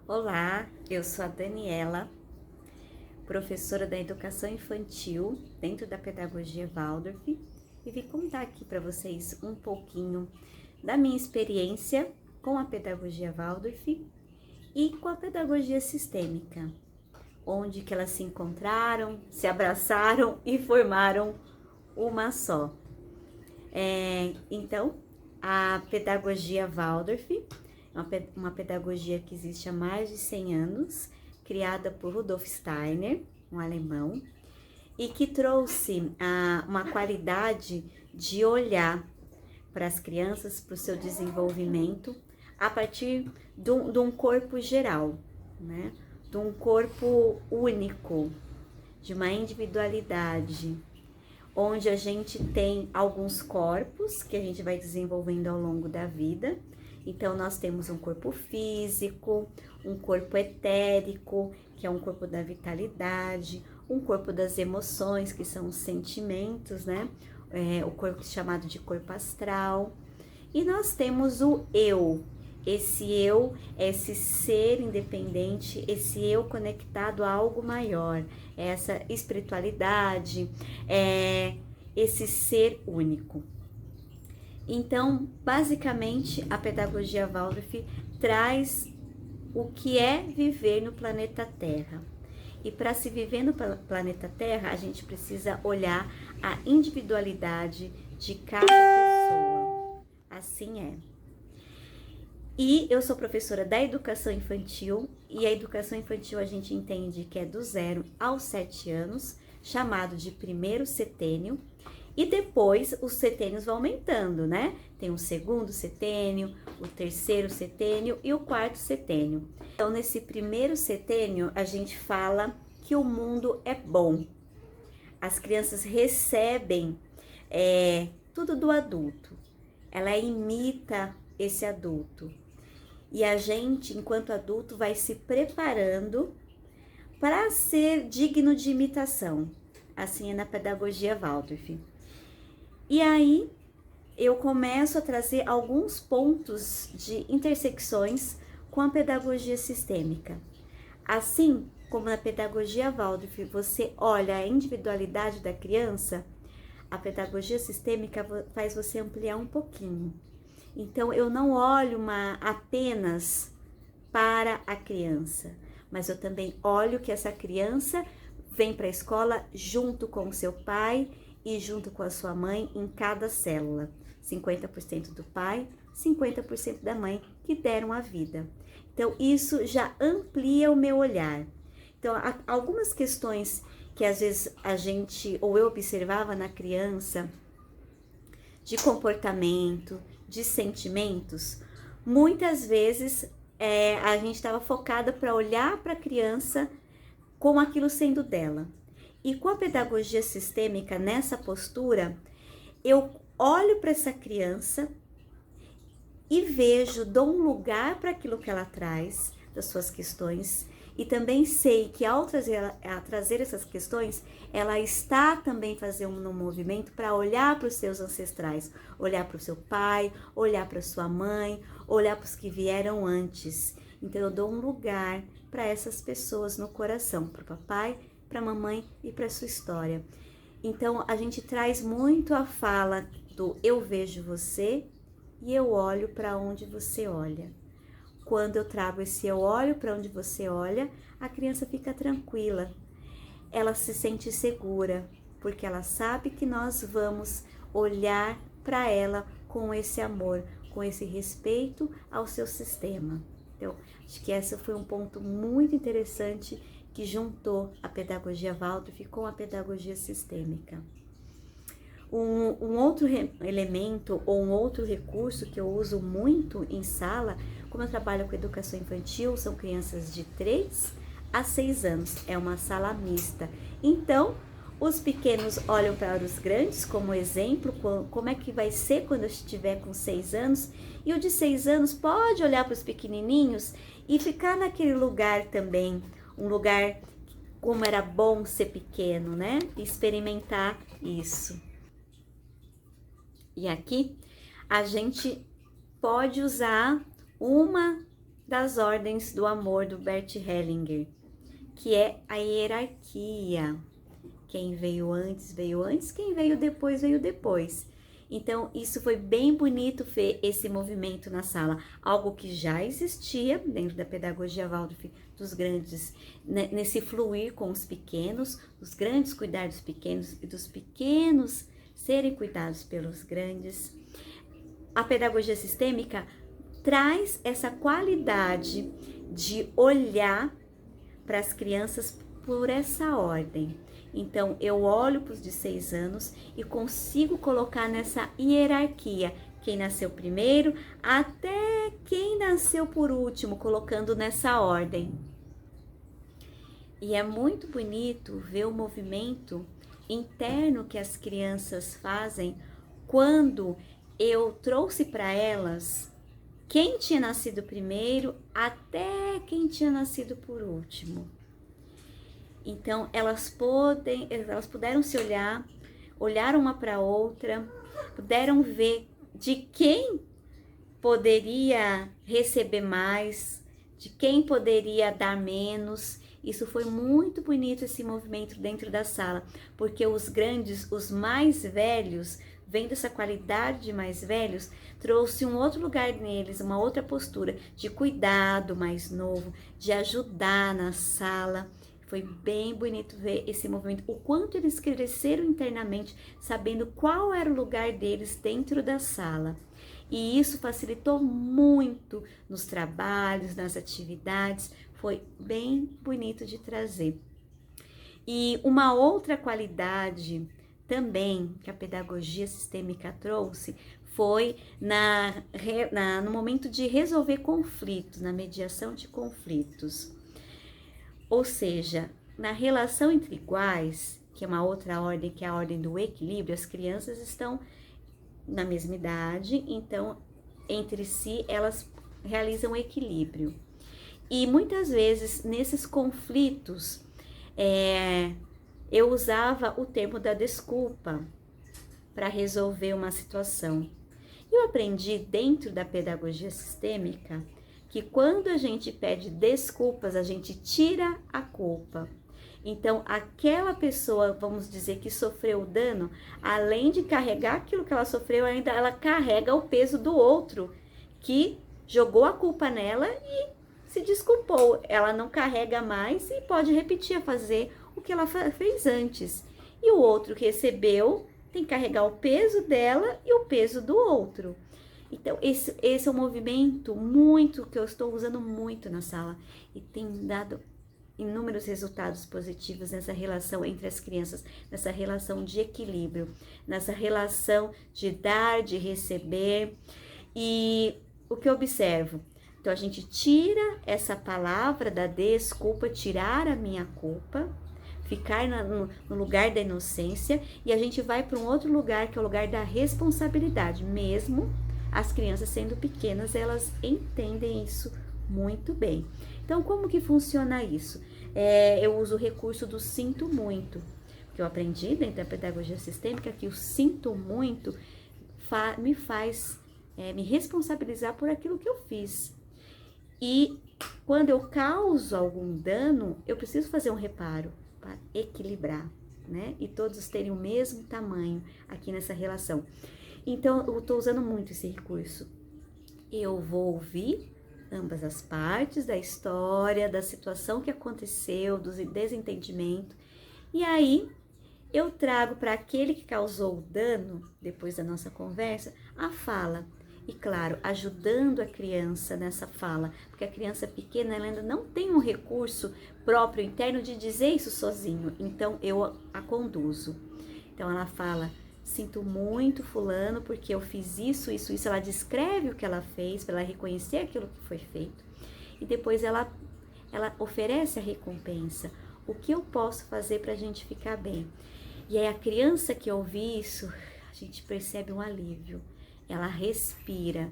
Olá, eu sou a Daniela, professora da Educação Infantil dentro da Pedagogia Waldorf e vim contar aqui para vocês um pouquinho da minha experiência com a Pedagogia Waldorf e com a Pedagogia Sistêmica, onde que elas se encontraram, se abraçaram e formaram uma só. Então, a Pedagogia Waldorf uma pedagogia que existe há mais de 100 anos, criada por Rudolf Steiner, um alemão, e que trouxe uma qualidade de olhar para as crianças, para o seu desenvolvimento, a partir de um corpo geral, né? De um corpo único, de uma individualidade, onde a gente tem alguns corpos que a gente vai desenvolvendo ao longo da vida. Então, nós temos um corpo físico, um corpo etérico, que é um corpo da vitalidade, um corpo das emoções, que são os sentimentos, né? O corpo chamado de corpo astral. E nós temos o eu, esse ser independente, esse eu conectado a algo maior, essa espiritualidade, esse ser único. Então, basicamente, a Pedagogia Waldorf traz o que é viver no planeta Terra. E para se viver no planeta Terra, a gente precisa olhar a individualidade de cada pessoa. Assim é. E eu sou professora da educação infantil, e a educação infantil a gente entende que é do 0 aos 7 anos, chamado de primeiro setênio, e depois os setênios vão aumentando, né? Tem o segundo setênio, o terceiro setênio e o quarto setênio. Então, nesse primeiro setênio, a gente fala que o mundo é bom. As crianças recebem tudo do adulto. Ela imita esse adulto. E a gente, enquanto adulto, vai se preparando para ser digno de imitação. Assim é na Pedagogia Waldorf. E aí, eu começo a trazer alguns pontos de intersecções com a pedagogia sistêmica. Assim como na pedagogia Waldorf você olha a individualidade da criança, a pedagogia sistêmica faz você ampliar um pouquinho. Então, eu não olho apenas para a criança, mas eu também olho que essa criança vem para a escola junto com o seu pai e junto com a sua mãe em cada célula. 50% do pai, 50% da mãe que deram a vida. Então, isso já amplia o meu olhar. Então, algumas questões que às vezes a gente, ou eu observava na criança, de comportamento, de sentimentos, muitas vezes a gente estava focada para olhar para a criança com aquilo sendo dela. E com a pedagogia sistêmica, nessa postura, eu olho para essa criança e vejo, dou um lugar para aquilo que ela traz, das suas questões, e também sei que ao trazer essas questões, ela está também fazendo um movimento para olhar para os seus ancestrais, olhar para o seu pai, olhar para sua mãe, olhar para os que vieram antes. Então eu dou um lugar para essas pessoas no coração, para o papai, para a mamãe e para a sua história. Então a gente traz muito a fala do eu vejo você e eu olho para onde você olha. Quando eu trago esse eu olho para onde você olha, a criança fica tranquila. Ela se sente segura, porque ela sabe que nós vamos olhar para ela com esse amor, com esse respeito ao seu sistema. Então, acho que esse foi um ponto muito interessante que juntou a pedagogia Waldorf com a pedagogia sistêmica. Um outro elemento ou um outro recurso que eu uso muito em sala, como eu trabalho com educação infantil, são crianças de 3 a 6 anos, é uma sala mista. Então, os pequenos olham para os grandes como exemplo, como é que vai ser quando eu estiver com 6 anos, e o de 6 anos pode olhar para os pequenininhos e ficar naquele lugar também, um lugar como era bom ser pequeno, né? Experimentar isso. E aqui a gente pode usar uma das ordens do amor do Bert Hellinger, que é a hierarquia. Quem veio antes, quem veio depois. Então, isso foi bem bonito ver esse movimento na sala, algo que já existia dentro da pedagogia Waldorf, dos grandes, nesse fluir com os pequenos, os grandes cuidar dos pequenos e dos pequenos serem cuidados pelos grandes. A pedagogia sistêmica traz essa qualidade de olhar para as crianças por essa ordem. Então, eu olho para os de 6 anos e consigo colocar nessa hierarquia quem nasceu primeiro até quem nasceu por último, colocando nessa ordem. E é muito bonito ver o movimento interno que as crianças fazem quando eu trouxe para elas quem tinha nascido primeiro até quem tinha nascido por último. Então, elas puderam se olhar, olharam uma para a outra, puderam ver de quem poderia receber mais, de quem poderia dar menos. Isso foi muito bonito, esse movimento dentro da sala, porque os grandes, os mais velhos, vendo essa qualidade de mais velhos, trouxe um outro lugar neles, uma outra postura de cuidado mais novo, de ajudar na sala. Foi bem bonito ver esse movimento, o quanto eles cresceram internamente, sabendo qual era o lugar deles dentro da sala. E isso facilitou muito nos trabalhos, nas atividades, foi bem bonito de trazer. E uma outra qualidade também que a pedagogia sistêmica trouxe foi no momento de resolver conflitos, na mediação de conflitos. Ou seja, na relação entre iguais, que é uma outra ordem, que é a ordem do equilíbrio, as crianças estão na mesma idade, então entre si elas realizam equilíbrio. E muitas vezes nesses conflitos eu usava o termo da desculpa para resolver uma situação. Eu aprendi dentro da pedagogia sistêmica que quando a gente pede desculpas, a gente tira a culpa. Então, aquela pessoa, vamos dizer, que sofreu o dano, além de carregar aquilo que ela sofreu, ainda ela carrega o peso do outro, que jogou a culpa nela e se desculpou. Ela não carrega mais e pode repetir a fazer o que ela fez antes. E o outro que recebeu tem que carregar o peso dela e o peso do outro. Então, esse é um movimento muito que eu estou usando muito na sala e tem dado inúmeros resultados positivos nessa relação entre as crianças, nessa relação de equilíbrio, nessa relação de dar, de receber. E o que eu observo? Então, a gente tira essa palavra da desculpa, tirar a minha culpa, ficar no lugar da inocência, e a gente vai para um outro lugar, que é o lugar da responsabilidade. Mesmo as crianças sendo pequenas, elas entendem isso muito bem. Então, como que funciona isso? Eu uso o recurso do sinto muito, que eu aprendi dentro da pedagogia sistêmica, que o sinto muito me faz me responsabilizar por aquilo que eu fiz. E quando eu causo algum dano, eu preciso fazer um reparo para equilibrar, né? E todos terem o mesmo tamanho aqui nessa relação. Então, eu estou usando muito esse recurso. Eu vou ouvir ambas as partes da história, da situação que aconteceu, do desentendimento. E aí, eu trago para aquele que causou o dano, depois da nossa conversa, a fala. E claro, ajudando a criança nessa fala, porque a criança pequena ela ainda não tem um recurso próprio interno de dizer isso sozinho. Então, eu a conduzo. Então, ela fala: sinto muito fulano porque eu fiz isso. Ela descreve o que ela fez para ela reconhecer aquilo que foi feito. E depois ela oferece a recompensa. O que eu posso fazer para a gente ficar bem? E aí a criança que ouve isso, a gente percebe um alívio. Ela respira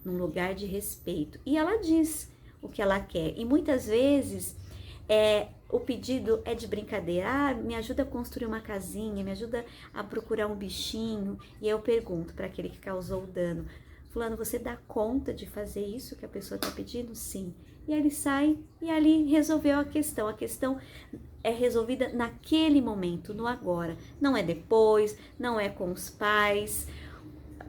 num lugar de respeito. E ela diz o que ela quer. E muitas vezes o pedido é de brincadeira. Me ajuda a construir uma casinha, me ajuda a procurar um bichinho. E eu pergunto para aquele que causou o dano: fulano, você dá conta de fazer isso que a pessoa está pedindo? Sim. E ele sai e ali resolveu a questão. A questão é resolvida naquele momento, no agora. Não é depois, não é com os pais.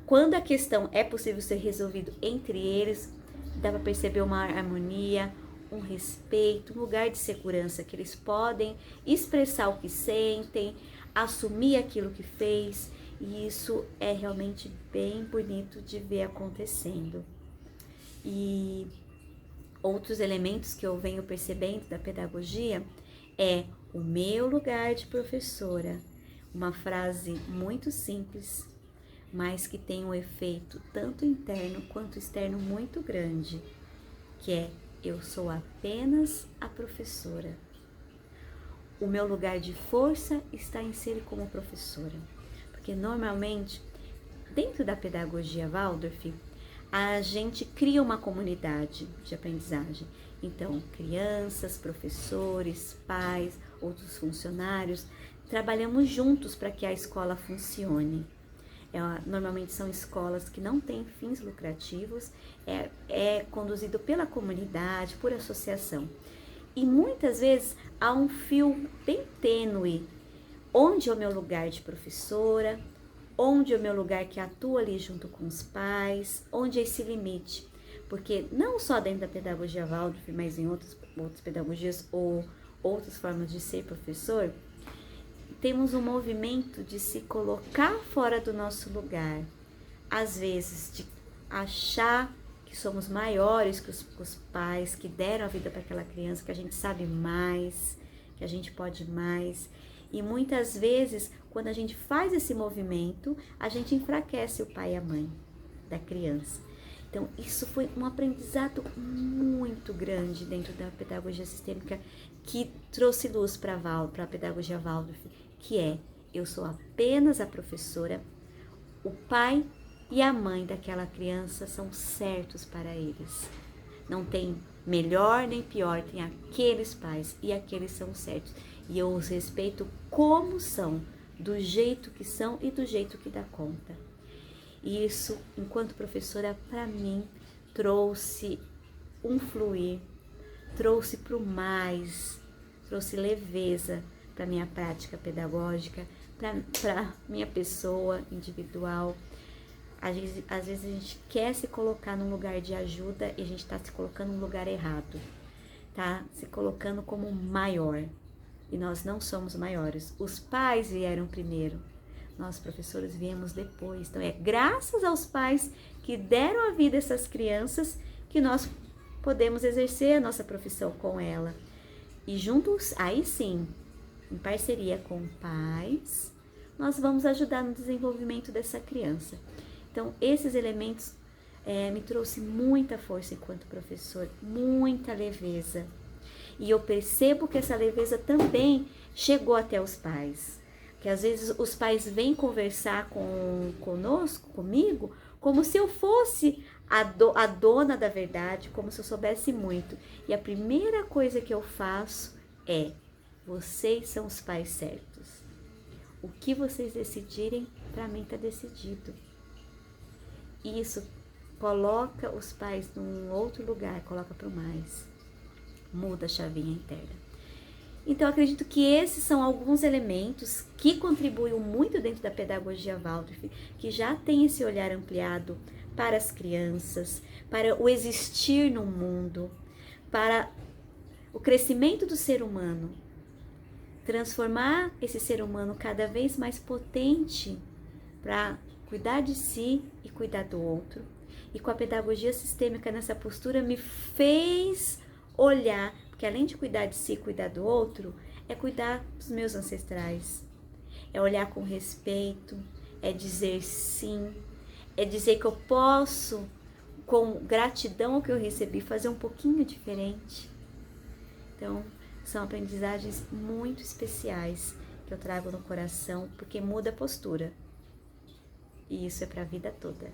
Quando a questão é possível ser resolvida entre eles, dá para perceber uma harmonia, um respeito, um lugar de segurança que eles podem expressar o que sentem, assumir aquilo que fez. E isso é realmente bem bonito de ver acontecendo. E outros elementos que eu venho percebendo da pedagogia é o meu lugar de professora. Uma frase muito simples, mas que tem um efeito tanto interno quanto externo muito grande, que é: eu sou apenas a professora. O meu lugar de força está em ser como professora. Porque normalmente, dentro da pedagogia Waldorf, a gente cria uma comunidade de aprendizagem. Então, crianças, professores, pais, outros funcionários, trabalhamos juntos para que a escola funcione. Normalmente são escolas que não têm fins lucrativos, é conduzido pela comunidade, por associação. E muitas vezes há um fio bem tênue, onde é o meu lugar de professora, onde é o meu lugar que atua ali junto com os pais, onde é esse limite. Porque não só dentro da pedagogia Waldorf, mas em outras pedagogias ou outras formas de ser professor, temos um movimento de se colocar fora do nosso lugar. Às vezes, de achar que somos maiores que os pais, que deram a vida para aquela criança, que a gente sabe mais, que a gente pode mais. E muitas vezes, quando a gente faz esse movimento, a gente enfraquece o pai e a mãe da criança. Então, isso foi um aprendizado muito grande dentro da pedagogia sistêmica, que trouxe luz para a pedagogia Waldorf, que é: eu sou apenas a professora, o pai e a mãe daquela criança são certos para eles. Não tem melhor nem pior, tem aqueles pais e aqueles são certos. E eu os respeito como são, do jeito que são e do jeito que dá conta. E isso, enquanto professora, para mim, trouxe um fluir, trouxe para o mais, trouxe leveza para minha prática pedagógica, para minha pessoa individual. Às vezes a gente quer se colocar num lugar de ajuda e a gente está se colocando num lugar errado, tá? Se colocando como maior. E nós não somos maiores. Os pais vieram primeiro, nós professores viemos depois. Então é graças aos pais que deram a vida a essas crianças que nós podemos exercer a nossa profissão com ela. E juntos, aí sim, em parceria com pais, nós vamos ajudar no desenvolvimento dessa criança. Então, esses elementos me trouxe muita força enquanto professor, muita leveza. E eu percebo que essa leveza também chegou até os pais. Que às vezes os pais vêm conversar comigo, como se eu fosse a dona da verdade, como se eu soubesse muito. E a primeira coisa que eu faço é: vocês são os pais certos. O que vocês decidirem, para mim está decidido. Isso coloca os pais num outro lugar, coloca para o mais. Muda a chavinha interna. Então, eu acredito que esses são alguns elementos que contribuem muito dentro da pedagogia Waldorf, que já tem esse olhar ampliado para as crianças, para o existir no mundo, para o crescimento do ser humano, transformar esse ser humano cada vez mais potente para cuidar de si e cuidar do outro. E com a pedagogia sistêmica nessa postura me fez olhar, porque além de cuidar de si e cuidar do outro, é cuidar dos meus ancestrais, é olhar com respeito, é dizer sim, é dizer que eu posso, com gratidão ao que eu recebi, fazer um pouquinho diferente. Então, são aprendizagens muito especiais que eu trago no coração, porque muda a postura. E isso é para a vida toda.